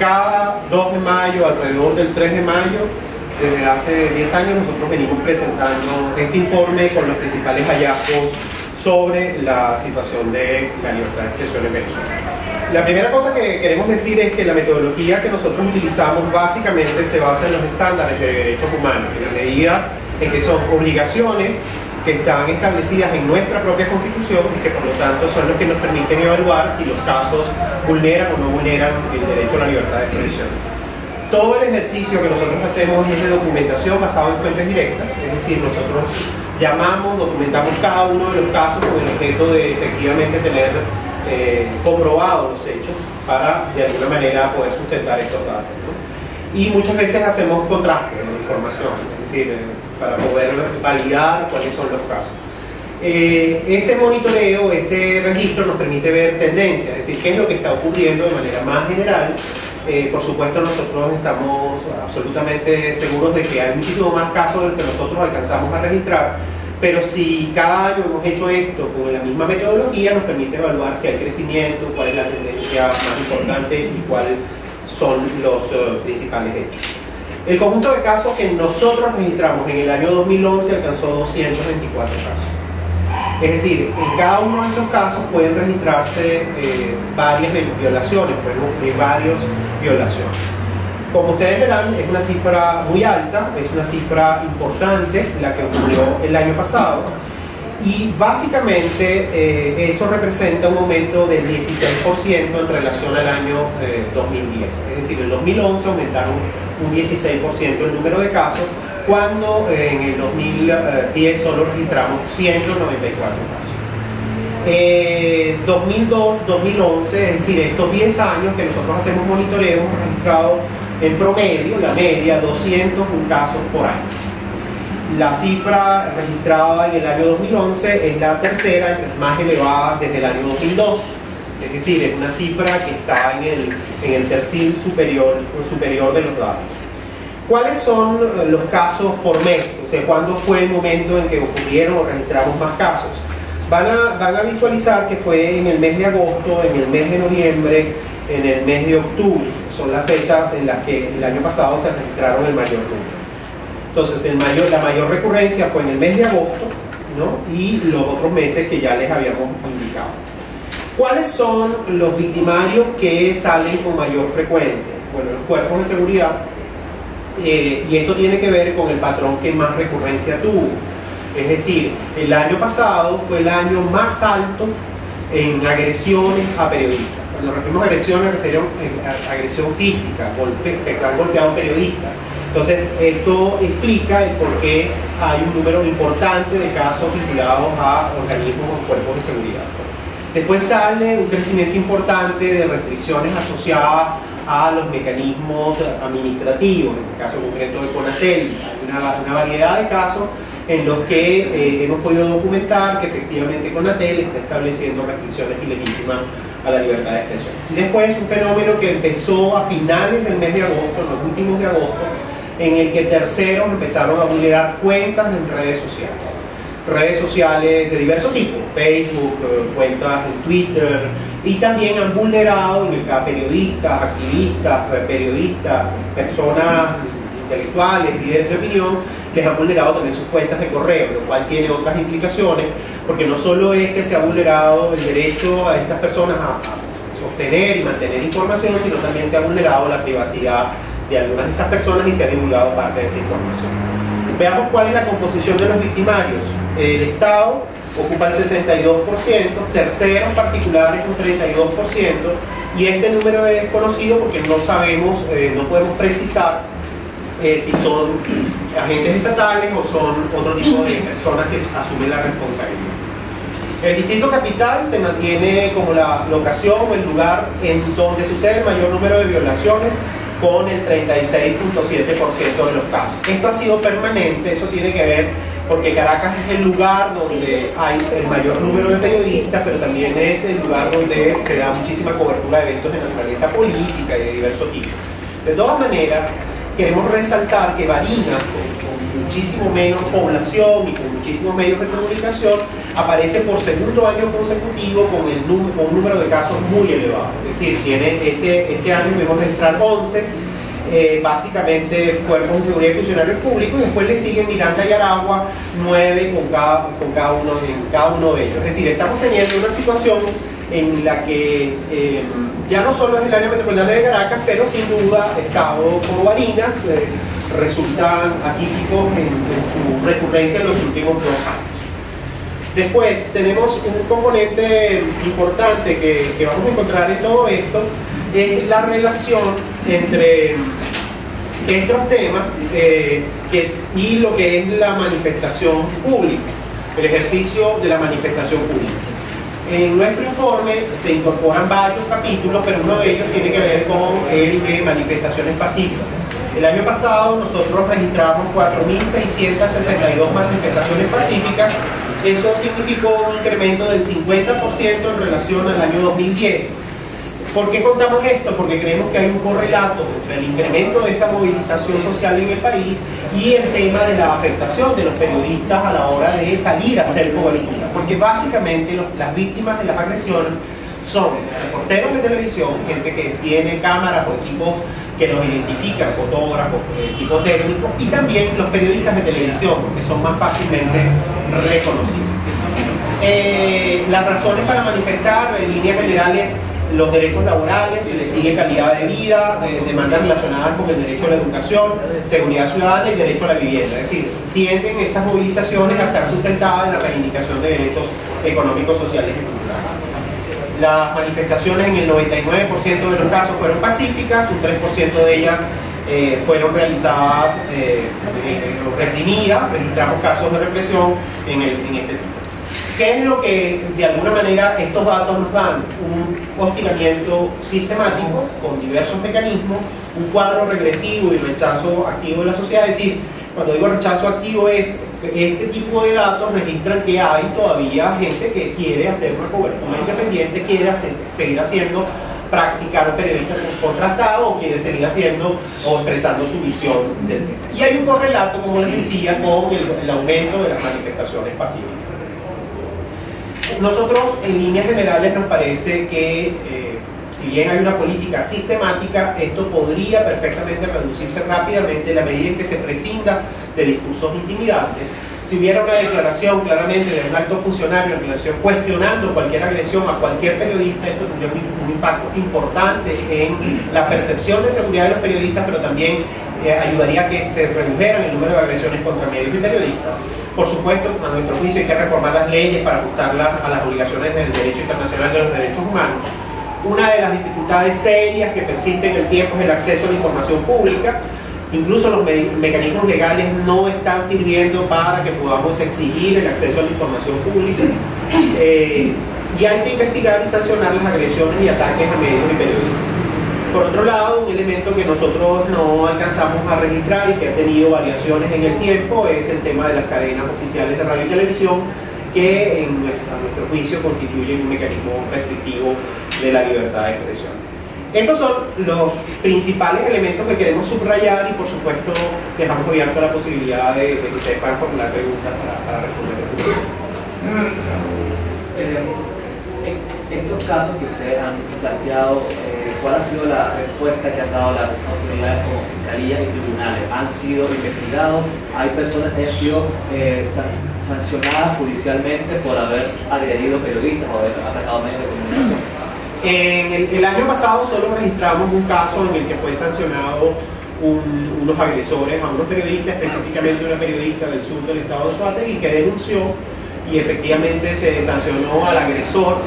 cada 2 de mayo, alrededor del 3 de mayo, desde hace 10 años, nosotros venimos presentando este informe con los principales hallazgos sobre la situación de la libertad de expresión en Venezuela. La primera cosa que queremos decir es que la metodología que nosotros utilizamos básicamente se basa en los estándares de derechos humanos, en la medida en que son obligaciones que están establecidas en nuestra propia Constitución y que por lo tanto son los que nos permiten evaluar si los casos vulneran o no vulneran el derecho a la libertad de expresión. Todo el ejercicio que nosotros hacemos es de documentación basado en fuentes directas, es decir, nosotros llamamos, documentamos cada uno de los casos con el objeto de efectivamente tener comprobados los hechos para de alguna manera poder sustentar estos datos, ¿no? Y muchas veces hacemos contraste de información, es decir, para poder validar cuáles son los casos. Este monitoreo, este registro nos permite ver tendencias, es decir, qué es lo que está ocurriendo de manera más general. Por supuesto, nosotros estamos absolutamente seguros de que hay muchísimo más casos de los que nosotros alcanzamos a registrar, pero si cada año hemos hecho esto con la misma metodología, nos permite evaluar si hay crecimiento, cuál es la tendencia más importante y cuáles son los principales hechos. El conjunto de casos que nosotros registramos en el año 2011 alcanzó 224 casos. Es decir, en cada uno de estos casos pueden registrarse varias violaciones, pueden ocurrir varias violaciones. Como ustedes verán, es una cifra muy alta, es una cifra importante la que ocurrió el año pasado y básicamente eso representa un aumento del 16% en relación al año 2010. Es decir, en 2011 aumentaron un 16% el número de casos, cuando en el 2010 solo registramos 194 casos. 2002, 2011, es decir, estos 10 años que nosotros hacemos monitoreo, hemos registrado en promedio, la media, 201 casos por año. La cifra registrada en el año 2011 es la tercera, entre las más elevadas desde el año 2002. Es decir, es una cifra que está en el tercil superior de los datos. ¿Cuáles son los casos por mes? O sea, ¿cuándo fue el momento en que ocurrieron o registramos más casos? Van a visualizar que fue en el mes de agosto, en el mes de noviembre, en el mes de octubre. Son las fechas en las que el año pasado se registraron el mayor número. Entonces, la mayor recurrencia fue en el mes de agosto, ¿no? Y los otros meses que ya les habíamos indicado. ¿Cuáles son los victimarios que salen con mayor frecuencia? Bueno, los cuerpos de seguridad. Y esto tiene que ver con el patrón que más recurrencia tuvo. Es decir, el año pasado fue el año más alto en agresiones a periodistas. Cuando nos referimos a agresiones, nos referimos a agresión física, que han golpeado periodistas. Entonces, esto explica el por qué hay un número importante de casos vinculados a organismos o cuerpos de seguridad. Después sale un crecimiento importante de restricciones asociadas a los mecanismos administrativos, en el caso concreto de Conatel. Hay una variedad de casos en los que hemos podido documentar que efectivamente Conatel está estableciendo restricciones ilegítimas a la libertad de expresión. Y después un fenómeno que empezó a finales del mes de agosto, en los últimos de agosto, en el que terceros empezaron a vulnerar cuentas en redes sociales de diversos tipos, Facebook, cuentas en Twitter, y también han vulnerado, en el caso periodistas, activistas, periodistas, personas intelectuales, líderes de opinión, les han vulnerado también sus cuentas de correo, lo cual tiene otras implicaciones, porque no solo es que se ha vulnerado el derecho a estas personas a sostener y mantener información, sino también se ha vulnerado la privacidad de algunas de estas personas y se ha divulgado parte de esa información. Veamos cuál es la composición de los victimarios. El Estado ocupa el 62%, terceros particulares un 32%, y este número es desconocido porque no sabemos, no podemos precisar si son agentes estatales o son otro tipo de personas que asumen la responsabilidad. El Distrito Capital se mantiene como la locación o el lugar en donde sucede el mayor número de violaciones, con el 36.7% de los casos. Esto ha sido permanente, eso tiene que ver porque Caracas es el lugar donde hay el mayor número de periodistas, pero también es el lugar donde se da muchísima cobertura de eventos de naturaleza política y de diversos tipos. De todas maneras, queremos resaltar que Barinas, con muchísimo menos población y con muchísimos medios de comunicación, aparece por segundo año consecutivo con un número de casos muy elevado. Es decir, tiene este año pudimos registrar 11, básicamente cuerpos de seguridad y funcionarios públicos, y después le siguen Miranda y Aragua, 9 con cada uno de ellos. Es decir, estamos teniendo una situación en la que ya no solo es el área metropolitana de Caracas, pero sin duda Estado como Barinas resultan atípicos en su recurrencia en los últimos 2 años. Después tenemos un componente importante que vamos a encontrar en todo esto, es la relación entre estos temas y lo que es la manifestación pública, el ejercicio de la manifestación pública. En nuestro informe se incorporan varios capítulos, pero uno de ellos tiene que ver con el de manifestaciones pacíficas. El año pasado nosotros registramos 4.662 manifestaciones pacíficas. Eso significó un incremento del 50% en relación al año 2010. ¿Por qué contamos esto? Porque creemos que hay un correlato entre el incremento de esta movilización social en el país y el tema de la afectación de los periodistas a la hora de salir a hacer cobertura. Porque básicamente las víctimas de las agresiones son reporteros de televisión, gente que tiene cámaras o equipos que los identifican, fotógrafos, equipo técnico, y también los periodistas de televisión, porque son más fácilmente reconocidos. Las razones para manifestar, en líneas generales, los derechos laborales, se le sigue calidad de vida, demandas relacionadas con el derecho a la educación, seguridad ciudadana y derecho a la vivienda. Es decir, tienden estas movilizaciones a estar sustentadas en la reivindicación de derechos económicos, sociales y culturales. Las manifestaciones en el 99% de los casos fueron pacíficas, un 3% de ellas fueron realizadas reprimidas, registramos casos de represión en este tipo. ¿Qué es lo que de alguna manera estos datos nos dan? Un hostigamiento sistemático con diversos mecanismos, un cuadro regresivo y rechazo activo de la sociedad. Es decir, cuando digo rechazo activo es este tipo de datos registran que hay todavía gente que quiere hacer una cobertura independiente, quiere seguir haciendo, practicar un periodista contrastado o quiere seguir haciendo o expresando su visión del tema. Y hay un correlato, como les decía, con el aumento de las manifestaciones pacíficas. Nosotros, en líneas generales, nos parece que si bien hay una política sistemática, esto podría perfectamente reducirse rápidamente en la medida en que se prescinda de discursos intimidantes. Si hubiera una declaración claramente de un alto funcionario en relación cuestionando cualquier agresión a cualquier periodista, esto tendría un impacto importante en la percepción de seguridad de los periodistas, pero también ayudaría a que se redujeran el número de agresiones contra medios y periodistas. Por supuesto, a nuestro juicio hay que reformar las leyes para ajustarlas a las obligaciones del derecho internacional de los derechos humanos. Una de las dificultades serias que persiste en el tiempo es el acceso a la información pública. Incluso los mecanismos legales no están sirviendo para que podamos exigir el acceso a la información pública. Y hay que investigar y sancionar las agresiones y ataques a medios y periodistas. Por otro lado, un elemento que nosotros no alcanzamos a registrar y que ha tenido variaciones en el tiempo es el tema de las cadenas oficiales de radio y televisión, que a nuestro juicio constituyen un mecanismo restrictivo de la libertad de expresión. Estos son los principales elementos que queremos subrayar y por supuesto dejamos abierta la posibilidad de que ustedes puedan formular preguntas para responder. Estos casos que ustedes han planteado, ¿cuál ha sido la respuesta que han dado las autoridades como fiscalías y tribunales? ¿Han sido investigados? ¿Hay personas que hayan sido sancionadas judicialmente por haber agredido periodistas o haber atacado medios de comunicación? El año pasado solo registramos un caso en el que fue sancionado unos agresores a unos periodistas, específicamente una periodista del sur del estado de Anzoátegui, que denunció y efectivamente se sancionó al agresor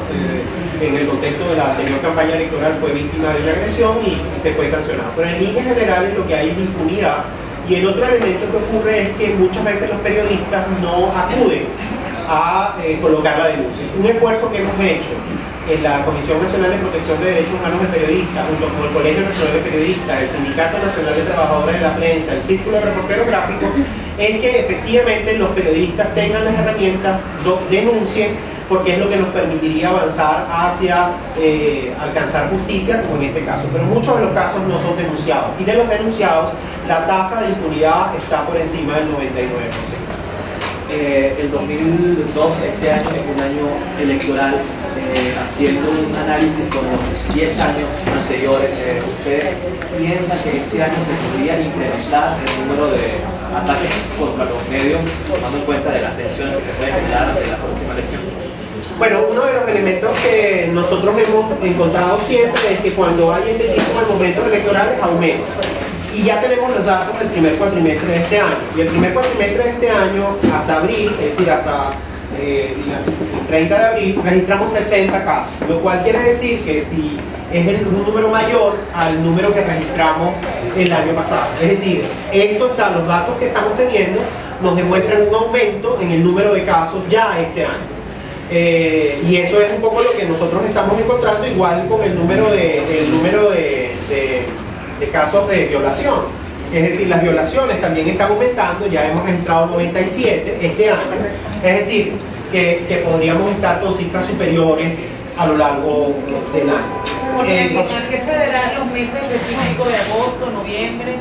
en el contexto de la anterior campaña electoral, fue víctima de una agresión y se fue sancionado. Pero en líneas generales lo que hay es impunidad. Y el otro elemento que ocurre es que muchas veces los periodistas no acuden a colocar la denuncia. Un esfuerzo que hemos hecho en la Comisión Nacional de Protección de Derechos Humanos del Periodista, junto con el Colegio Nacional de Periodistas, el Sindicato Nacional de Trabajadores de la Prensa, el Círculo de Reporteros Gráficos, es que efectivamente los periodistas tengan las herramientas, denuncien, porque es lo que nos permitiría avanzar hacia alcanzar justicia, como en este caso. Pero muchos de los casos no son denunciados, y de los denunciados la tasa de impunidad está por encima del 99%. El 2002, este año es un año electoral, haciendo un análisis con los 10 años anteriores, ¿usted piensa que este año se podría incrementar el número de ataques contra los medios, tomando en cuenta de las tensiones que se pueden generar ante la próxima elección? Bueno, uno de los elementos que nosotros hemos encontrado siempre es que cuando hay este tipo de momentos electorales aumenta. Y ya tenemos los datos del primer cuatrimestre de este año. Y el primer cuatrimestre de este año, hasta abril, es decir, hasta el 30 de abril, registramos 60 casos. Lo cual quiere decir que si es un número mayor al número que registramos el año pasado. Es decir, los datos que estamos teniendo nos demuestran un aumento en el número de casos ya este año. Y eso es un poco lo que nosotros estamos encontrando, igual con el número de casos de violación. Es decir, las violaciones también están aumentando, ya hemos registrado 97 este año, es decir, que podríamos estar con cifras superiores a lo largo del año. Por ejemplo, ¿a qué se darán los meses específicos de agosto, noviembre?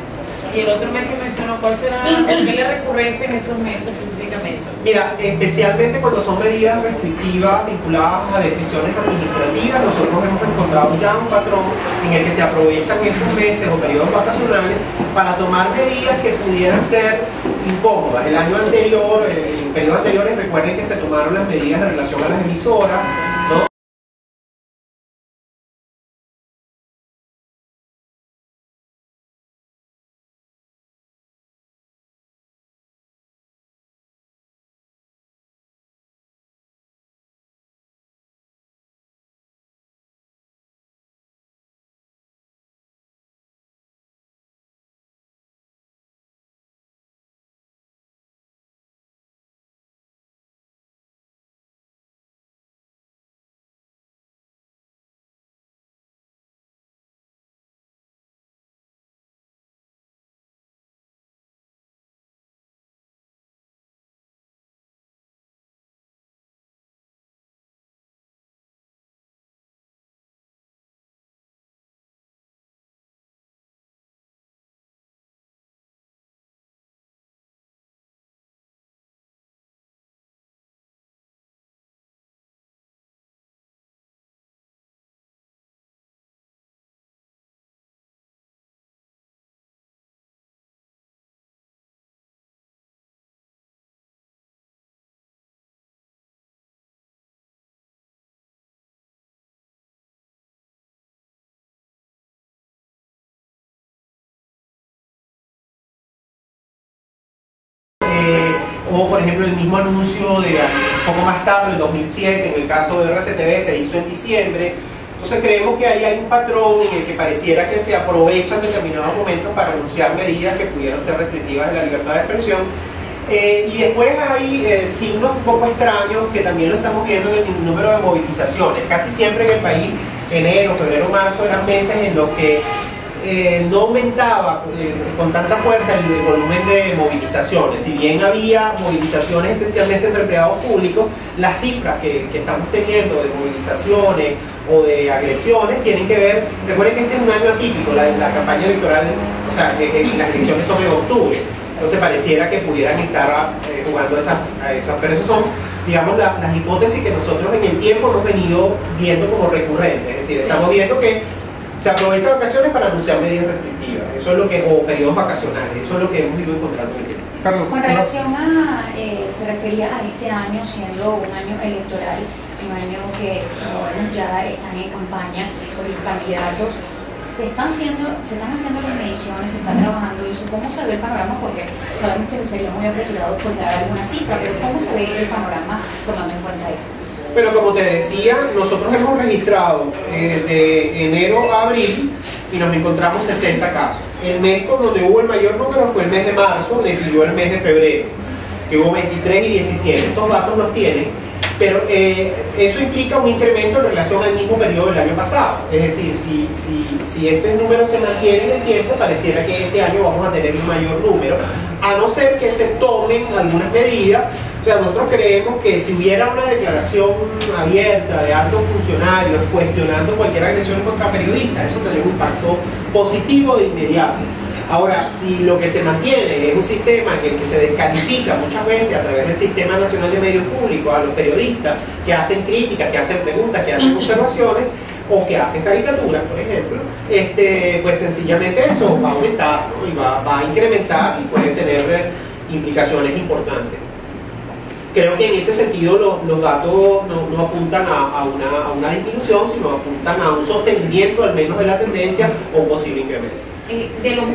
Y el otro mes que mencionó, ¿cuál será? ¿A qué le recurrencia en esos meses específicamente? Mira, especialmente cuando son medidas restrictivas vinculadas a decisiones administrativas, nosotros hemos encontrado ya un patrón en el que se aprovechan estos meses o periodos vacacionales para tomar medidas que pudieran ser incómodas. El año anterior, en periodos anteriores, recuerden que se tomaron las medidas en relación a las emisoras, ¿no? O por ejemplo el mismo anuncio de un poco más tarde, en 2007, en el caso de RCTV, se hizo en diciembre. Entonces creemos que ahí hay un patrón en el que pareciera que se aprovechan determinados momentos para anunciar medidas que pudieran ser restrictivas de la libertad de expresión. Y después hay signos un poco extraños que también lo estamos viendo en el número de movilizaciones. Casi siempre en el país, enero, febrero, marzo, eran meses en los que no aumentaba con tanta fuerza el volumen de movilizaciones. Si bien había movilizaciones especialmente entre empleados públicos, las cifras que estamos teniendo de movilizaciones o de agresiones tienen que ver, recuerden que este es un año atípico, la campaña electoral, o sea, las elecciones son en octubre, entonces pareciera que pudieran estar jugando a esas, pero esas son, digamos, las hipótesis que nosotros en el tiempo hemos venido viendo como recurrentes. Es decir, estamos viendo que se aprovechan vacaciones para anunciar medidas restrictivas, eso es lo que, o periodos vacacionales, eso es lo que hemos ido encontrando en el tiempo. Carlos, con relación a, se refería a este año siendo un año electoral, un año que, como vemos, ya están en campaña los candidatos, se están haciendo las mediciones, se está trabajando eso. ¿Cómo se ve el panorama? Porque sabemos que sería muy apresurado por dar alguna cifra, pero ¿cómo se ve el panorama tomando en cuenta esto? Pero como te decía, nosotros hemos registrado de enero a abril y nos encontramos 60 casos. El mes donde hubo el mayor número fue el mes de marzo, le siguió el mes de febrero, que hubo 23 y 17. Estos datos los tienen, pero eso implica un incremento en relación al mismo periodo del año pasado. Es decir, si este número se mantiene en el tiempo, pareciera que este año vamos a tener un mayor número, a no ser que se tomen algunas medidas, sea, nosotros creemos que si hubiera una declaración abierta de altos funcionarios cuestionando cualquier agresión contra periodistas, eso tendría un impacto positivo de inmediato. Ahora, si lo que se mantiene es un sistema en el que se descalifica muchas veces a través del Sistema Nacional de Medios Públicos a los periodistas que hacen críticas, que hacen preguntas, que hacen observaciones o que hacen caricaturas, por ejemplo, pues sencillamente eso va a aumentar, ¿no? Y va a incrementar y puede tener implicaciones importantes. Creo que en este sentido los datos no apuntan a una disminución, sino apuntan a un sostenimiento al menos de la tendencia o un posible incremento. De los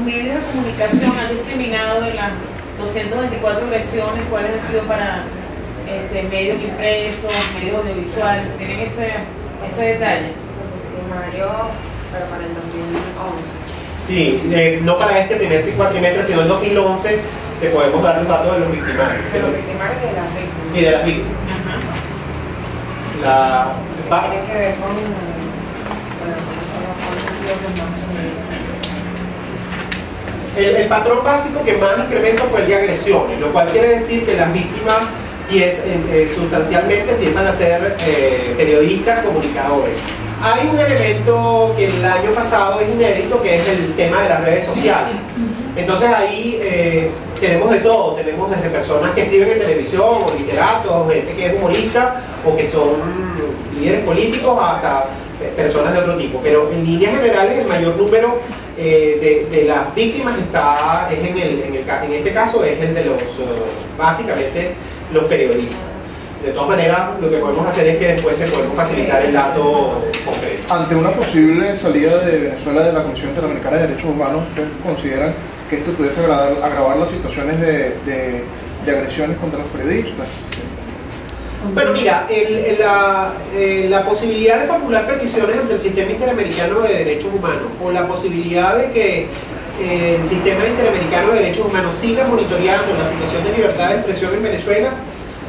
medios de comunicación han discriminado de las 224 agresiones, ¿cuáles han sido para medios impresos, medios audiovisuales? ¿Tienen ese detalle? Primarios, pero para el 2011. Sí, no para este primer cuatrimestre, sino en 2011 te podemos dar los datos de los victimarios. De los victimarios y de las víctimas. Y de las víctimas. Tiene que ver con el patrón básico que más incrementó fue el de agresiones, lo cual quiere decir que las víctimas sustancialmente empiezan a ser periodistas, comunicadores. Hay un elemento que el año pasado es inédito, que es el tema de las redes sociales. Entonces ahí tenemos de todo, tenemos desde personas que escriben en televisión, o literatos, gente que es humorista, o que son líderes políticos, hasta personas de otro tipo. Pero en líneas generales el mayor número de las víctimas en este caso es el de los, básicamente, los periodistas. De todas maneras, lo que podemos hacer es que después te podemos facilitar el dato concreto. Ante una posible salida de Venezuela de la Comisión Interamericana de Derechos Humanos, ¿ustedes consideran que esto pudiese agravar las situaciones de agresiones contra los periodistas? Bueno, mira, la posibilidad de formular peticiones ante el Sistema Interamericano de Derechos Humanos o la posibilidad de que el Sistema Interamericano de Derechos Humanos siga monitoreando la situación de libertad de expresión en Venezuela,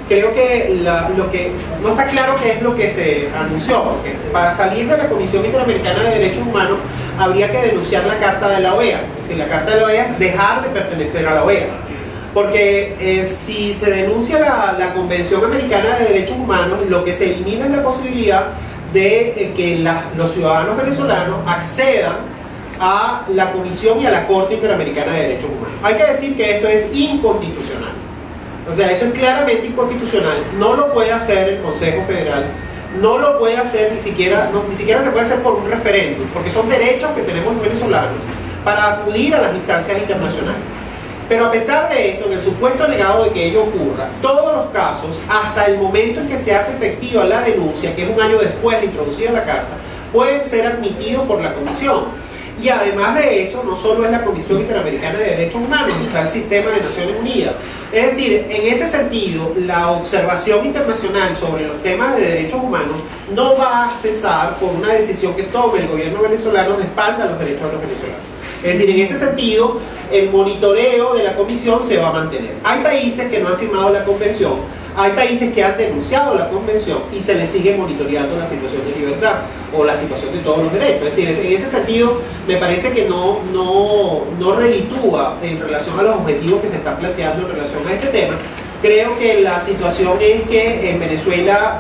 creo que lo que no está claro qué es lo que se anunció, porque para salir de la Comisión Interamericana de Derechos Humanos habría que denunciar la Carta de la OEA. Es decir, la Carta de la OEA es dejar de pertenecer a la OEA. Porque si se denuncia la Convención Americana de Derechos Humanos, lo que se elimina es la posibilidad de que los ciudadanos venezolanos accedan a la Comisión y a la Corte Interamericana de Derechos Humanos. Hay que decir que esto es inconstitucional. O sea, eso es claramente inconstitucional. No lo puede hacer el Consejo Federal, no lo puede hacer ni siquiera se puede hacer por un referéndum, porque son derechos que tenemos los venezolanos para acudir a las instancias internacionales. Pero a pesar de eso, en el supuesto negado de que ello ocurra, todos los casos, hasta el momento en que se hace efectiva la denuncia, que es un año después de introducida la carta, pueden ser admitidos por la Comisión. Y además de eso, no solo es la Comisión Interamericana de Derechos Humanos, está el Sistema de Naciones Unidas. Es decir, en ese sentido, la observación internacional sobre los temas de derechos humanos no va a cesar por una decisión que tome el gobierno venezolano de espalda a los derechos de los venezolanos. Es decir, en ese sentido, el monitoreo de la Comisión se va a mantener. Hay países que no han firmado la Convención, hay países que han denunciado la Convención y se les sigue monitoreando la situación de libertad o la situación de todos los derechos. Es decir, en ese sentido, me parece que no reditúa en relación a los objetivos que se están planteando en relación a este tema. Creo que la situación es que en Venezuela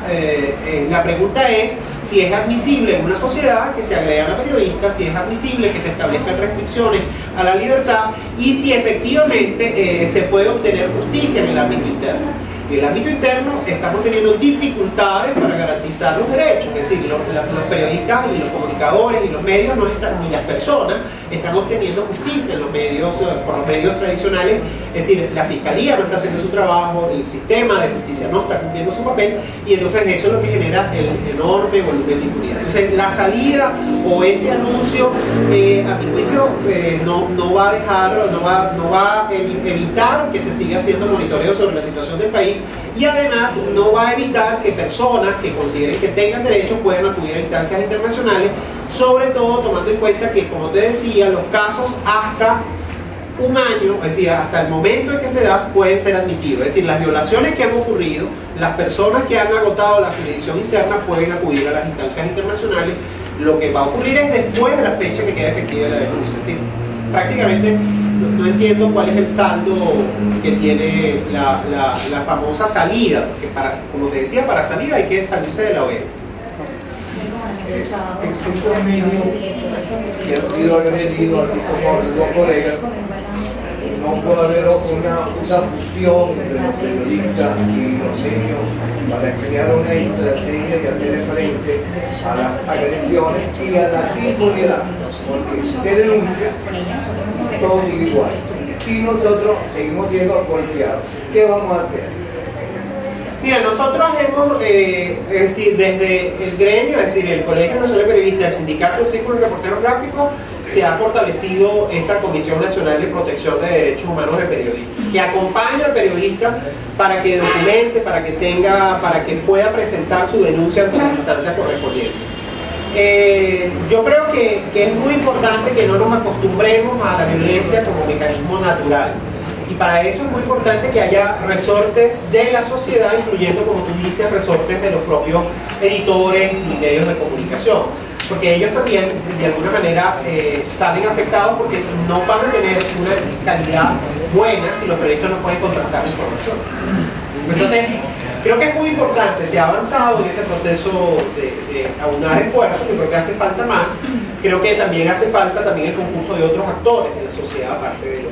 la pregunta es si es admisible en una sociedad que se agredan a periodistas, si es admisible que se establezcan restricciones a la libertad y si efectivamente se puede obtener justicia en el ámbito interno. En el ámbito interno estamos teniendo dificultades para garantizar los derechos, es decir, los periodistas y los comunicadores y los medios ni las personas están obteniendo justicia en los medios, por los medios tradicionales, es decir, la Fiscalía no está haciendo su trabajo, el sistema de justicia no está cumpliendo su papel y entonces eso es lo que genera el enorme volumen de impunidad. Entonces la salida o ese anuncio, a mi juicio, no va a evitar que se siga haciendo monitoreo sobre la situación del país y además no va a evitar que personas que consideren que tengan derechos puedan acudir a instancias internacionales, sobre todo tomando en cuenta que, como te decía, los casos hasta un año, es decir, hasta el momento en que se da, pueden ser admitidos. Es decir, las violaciones que han ocurrido, las personas que han agotado la jurisdicción interna pueden acudir a las instancias internacionales. Lo que va a ocurrir es después de la fecha que queda efectiva la denuncia. Es decir, prácticamente no entiendo cuál es el saldo que tiene la famosa salida, porque como te decía, para salir hay que salirse de la OEA. Estos medios que han sido agredidos, así como los dos colegas, no puede haber una fusión entre los periodistas y los medios para crear una estrategia y hacer frente a las agresiones y a la impunidad, porque se denuncia, todo sigue igual y nosotros seguimos siendo golpeados. ¿Qué vamos a hacer? Mira, nosotros hemos, es decir, desde el gremio, es decir, el Colegio Nacional de Periodistas, el Sindicato del Círculo de Reporteros Gráficos, se ha fortalecido esta Comisión Nacional de Protección de Derechos Humanos de Periodistas, que acompaña al periodista para que documente, para que pueda presentar su denuncia ante las instancias correspondientes. Yo creo que es muy importante que no nos acostumbremos a la violencia como mecanismo natural. Y para eso es muy importante que haya resortes de la sociedad, incluyendo, como tú dices, resortes de los propios editores y medios de comunicación. Porque ellos también, de alguna manera, salen afectados porque no van a tener una calidad buena si los periodistas no pueden contrastar información. Entonces, creo que es muy importante, se ha avanzado en ese proceso de aunar esfuerzos, yo creo que hace falta más. Creo que también hace falta también el concurso de otros actores de la sociedad, aparte de los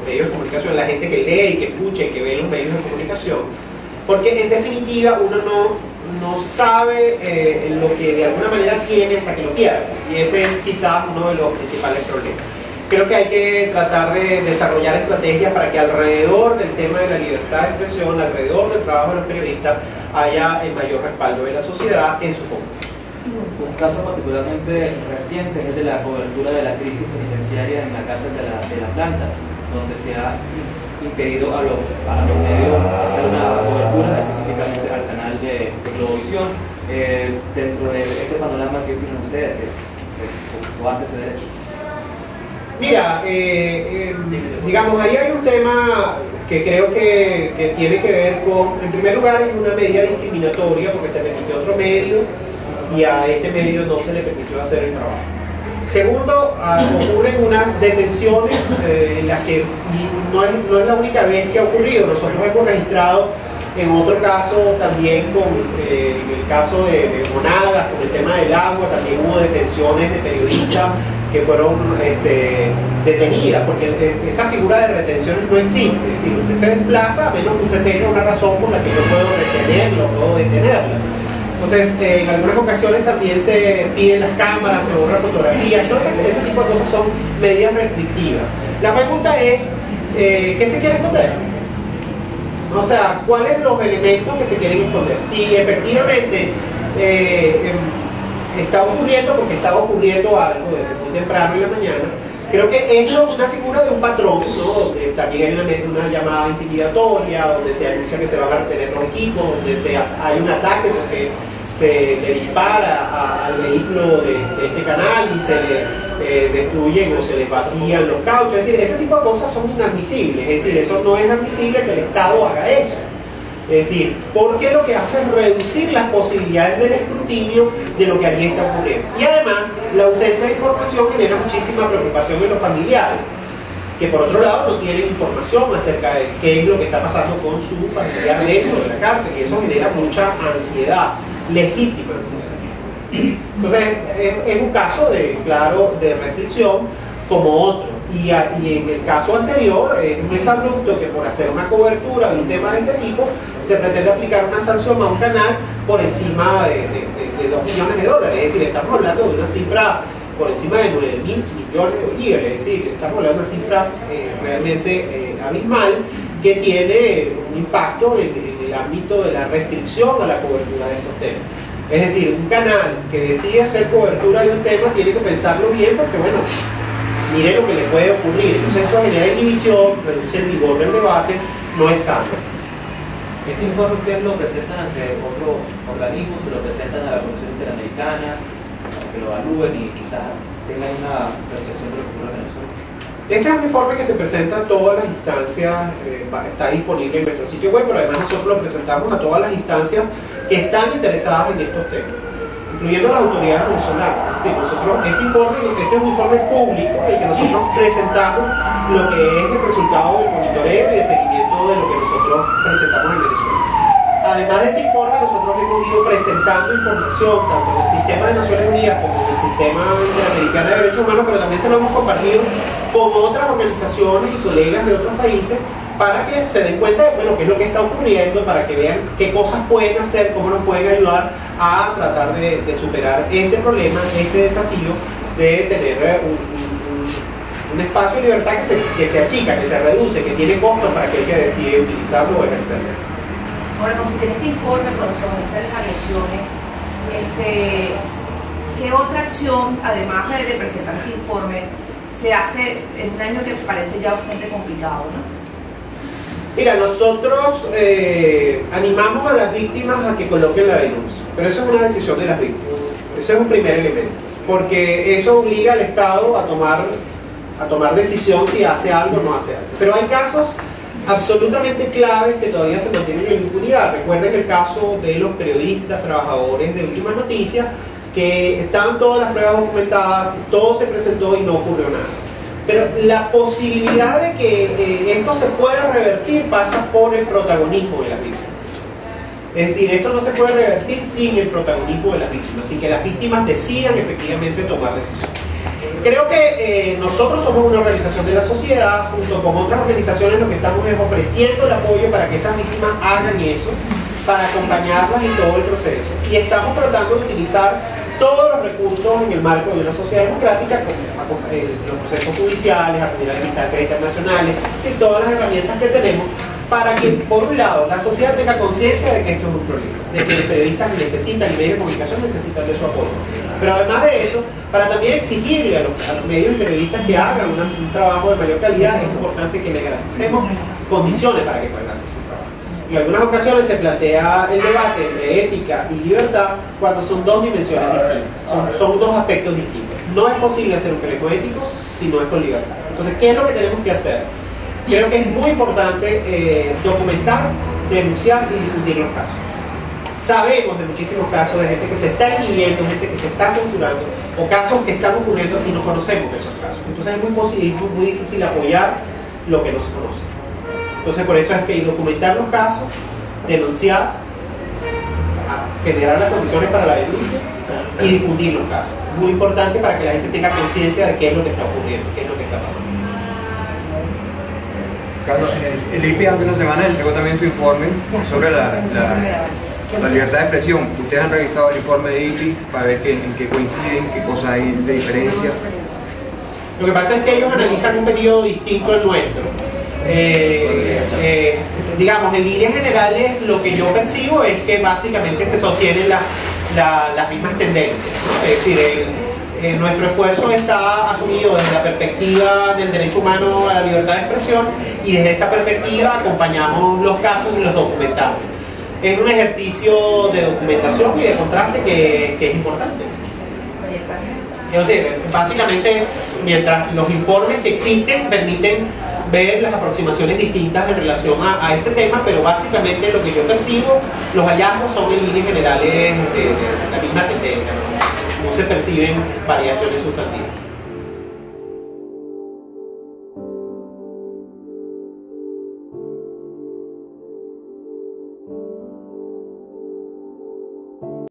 medios de comunicación, la gente que lee y que escucha y que ve los medios de comunicación, porque en definitiva uno no sabe lo que de alguna manera tiene hasta que lo pierde, y ese es quizás uno de los principales problemas. Creo que hay que tratar de desarrollar estrategias para que alrededor del tema de la libertad de expresión, alrededor del trabajo de los periodistas, haya el mayor respaldo de la sociedad en su conjunto. Un caso particularmente reciente es el de la cobertura de la crisis penitenciaria en la cárcel de la Planta, donde se ha impedido a los medios hacer una cobertura, específicamente al canal de Globovisión. Dentro de este panorama, ¿qué opinan ustedes de ante ese derecho? Mira, digamos, ahí hay un tema que creo que tiene que ver con, en primer lugar, es una medida discriminatoria porque se permitió otro medio y a este medio no se le permitió hacer el trabajo. Segundo, ocurren unas detenciones en las que no es la única vez que ha ocurrido. Nosotros hemos registrado en otro caso también en el caso de Monagas, con el tema del agua, también hubo detenciones de periodistas que fueron detenidas, porque esa figura de retenciones no existe. Es decir, usted se desplaza a menos que usted tenga una razón por la que yo puedo retenerlo, puedo detenerla. Entonces, en algunas ocasiones también se piden las cámaras, se borran fotografías, todo ese tipo de cosas son medidas restrictivas. La pregunta es, ¿qué se quiere esconder? O sea, ¿cuáles son los elementos que se quieren esconder? Si efectivamente está ocurriendo, porque está ocurriendo algo desde muy temprano en la mañana, creo que es una figura de un patrón, ¿no? Donde también hay una llamada intimidatoria, donde se anuncia que se van a retener los equipos, donde hay un ataque porque se le dispara al vehículo de este canal y se le destruyen o se le vacían los cauchos. Es decir, ese tipo de cosas son inadmisibles. Es decir, eso no es admisible que el Estado haga eso. Es decir, porque lo que hace es reducir las posibilidades del escrutinio de lo que allí está ocurriendo. Y además, la ausencia de información genera muchísima preocupación en los familiares, que por otro lado no tienen información acerca de qué es lo que está pasando con su familiar dentro de la cárcel, y eso genera mucha ansiedad, legítima ansiedad. Entonces, es un caso de restricción como otro. Y en el caso anterior, un exabrupto que por hacer una cobertura de un tema de este tipo, se pretende aplicar una sanción a un canal por encima de $2 millones. Es decir, estamos hablando de una cifra por encima de 9.000 millones de bolívares. Es decir, estamos hablando de una cifra realmente abismal que tiene un impacto en el ámbito de la restricción a la cobertura de estos temas. Es decir, un canal que decide hacer cobertura de un tema tiene que pensarlo bien porque, bueno, mire lo que le puede ocurrir. Entonces eso genera inhibición, reduce el vigor del debate, no es sano. ¿Este informe ustedes lo presentan ante otros organismos, se lo presentan a la Comisión Interamericana, para que lo evalúen y quizás tengan una percepción de lo que ocurre en Venezuela? Este es un informe que se presenta a todas las instancias, está disponible en nuestro sitio web, pero además nosotros lo presentamos a todas las instancias que están interesadas en estos temas. En incluyendo las autoridades venezolanas. Es decir, nosotros, este es un informe público en el que nosotros presentamos lo que es el resultado del monitoreo y de seguimiento de lo que nosotros presentamos en Venezuela. Además de este informe, nosotros hemos ido presentando información tanto en el sistema de Naciones Unidas como en el sistema interamericano de derechos humanos, pero también se lo hemos compartido con otras organizaciones y colegas de otros países para que se den cuenta de bueno, qué es lo que está ocurriendo, para que vean qué cosas pueden hacer, cómo nos pueden ayudar a tratar de superar este problema, este desafío de tener un espacio de libertad que se achica, que se reduce, que tiene costo para aquel que decide utilizarlo o ejercerlo. Ahora, considera este informe, profesor, de las agresiones, ¿qué otra acción, además de presentar este informe, se hace en un año que parece ya bastante complicado, ¿no? Mira, nosotros animamos a las víctimas a que coloquen la denuncia, pero eso es una decisión de las víctimas. Ese es un primer elemento, porque eso obliga al Estado a tomar decisión si hace algo o no hace algo. Pero hay casos absolutamente claves que todavía se mantienen en impunidad. Recuerden el caso de los periodistas, trabajadores de Últimas Noticias, que estaban todas las pruebas documentadas, todo se presentó y no ocurrió nada. Pero la posibilidad de que esto se pueda revertir pasa por el protagonismo de las víctimas. Es decir, esto no se puede revertir sin el protagonismo de las víctimas, sin que las víctimas decidan efectivamente tomar decisiones. Creo que nosotros somos una organización de la sociedad, junto con otras organizaciones lo que estamos es ofreciendo el apoyo para que esas víctimas hagan eso, para acompañarlas en todo el proceso. Y estamos tratando de utilizar todos los recursos en el marco de una sociedad democrática, como los procesos judiciales, acudir a las instancias internacionales, sí, todas las herramientas que tenemos, para que, por un lado, la sociedad tenga conciencia de que esto es un problema, de que los periodistas necesitan y medios de comunicación necesitan de su apoyo. Pero además de eso, para también exigirle a los medios y periodistas que hagan un trabajo de mayor calidad, es importante que les garanticemos condiciones para que puedan hacer su trabajo. En algunas ocasiones se plantea el debate entre ética y libertad cuando son dos dimensiones distintas, son dos aspectos distintos. No es posible hacer un periodismo ético si no es con libertad. Entonces, ¿qué es lo que tenemos que hacer? Creo que es muy importante documentar, denunciar y difundir los casos. Sabemos de muchísimos casos de gente que se está inhibiendo, gente que se está censurando, o casos que están ocurriendo y no conocemos de esos casos. Entonces es muy difícil apoyar lo que no se conoce. Entonces por eso es que documentar los casos, denunciar, generar las condiciones para la denuncia y difundir los casos. Muy importante para que la gente tenga conciencia de qué es lo que está ocurriendo, qué es lo que está pasando. Carlos, el IPI hace una semana entregó también su informe sobre la libertad de expresión. Ustedes han revisado el informe de IPI para ver en qué coinciden, qué cosas hay de diferencia. Lo que pasa es que ellos analizan un periodo distinto al nuestro. Digamos, en líneas generales lo que yo percibo es que básicamente se sostienen las mismas tendencias, ¿no? Es decir, nuestro esfuerzo está asumido desde la perspectiva del derecho humano a la libertad de expresión y desde esa perspectiva acompañamos los casos y los documentamos. Es un ejercicio de documentación y de contraste que es importante. Es decir, básicamente, mientras los informes que existen permiten ver las aproximaciones distintas en relación a este tema, pero básicamente lo que yo percibo, los hallazgos son en líneas generales de la misma tendencia, ¿no? No se perciben variaciones sustantivas.